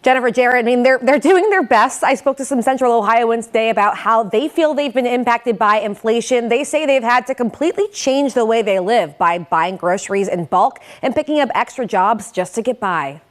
Jennifer, Jared, I mean, they're doing their best. I spoke to some Central Ohioans today about how they feel they've been impacted by inflation. They say they've had to completely change the way they live by buying groceries in bulk and picking up extra jobs just to get by.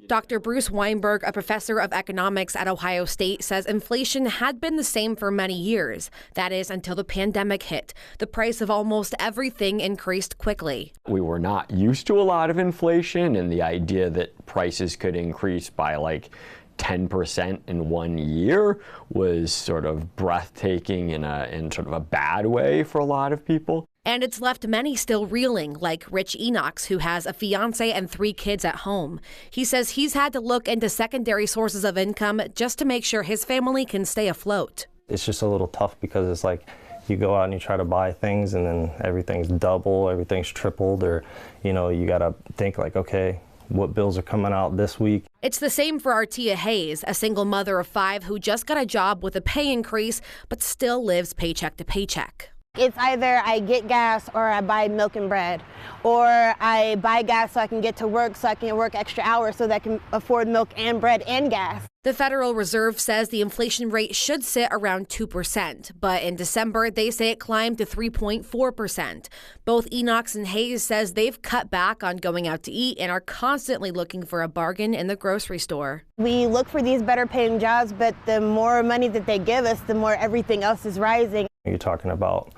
Dr. Bruce Weinberg, a professor of economics at Ohio State, says inflation had been the same for many years. That is, until the pandemic hit. The price of almost everything increased quickly. We were not used to a lot of inflation, and the idea that prices could increase by like 10% in 1 year was sort of breathtaking in sort of a bad way for a lot of people. And it's left many still reeling, like Rich Enochs, who has a fiance and 3 kids at home. He says he's had to look into secondary sources of income just to make sure his family can stay afloat. It's just a little tough because it's like you go out and you try to buy things and then everything's double, everything's tripled, or, you know, you got to think like, okay, what bills are coming out this week? It's the same for Artia Hayes, a single mother of 5 who just got a job with a pay increase, but still lives paycheck to paycheck. It's either I get gas or I buy milk and bread, or I buy gas so I can get to work so I can work extra hours so that I can afford milk and bread and gas. The Federal Reserve says the inflation rate should sit around 2%, but in December they say it climbed to 3.4%. Both Enochs and Hayes says they've cut back on going out to eat and are constantly looking for a bargain in the grocery store. We look for these better paying jobs, but the more money that they give us, the more everything else is rising. You're talking about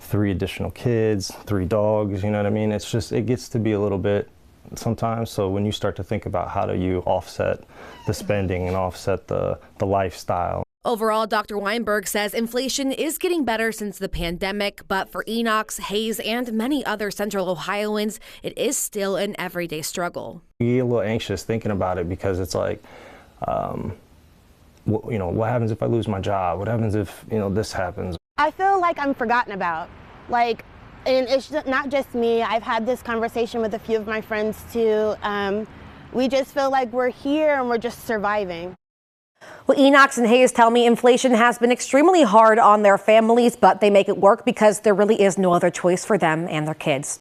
3 additional kids, 3 dogs, you know what I mean? It's just, it gets to be a little bit sometimes. So when you start to think about how do you offset the spending and offset the lifestyle. Overall, Dr. Weinberg says inflation is getting better since the pandemic, but for Enochs, Hayes, and many other Central Ohioans, it is still an everyday struggle. You get a little anxious thinking about it because it's like, you know, what happens if I lose my job? What happens if, you know, this happens? I feel like I'm forgotten about. Like, and it's not just me. I've had this conversation with a few of my friends too. We just feel like we're here and we're just surviving. Well, Enochs and Hayes tell me inflation has been extremely hard on their families, but they make it work because there really is no other choice for them and their kids.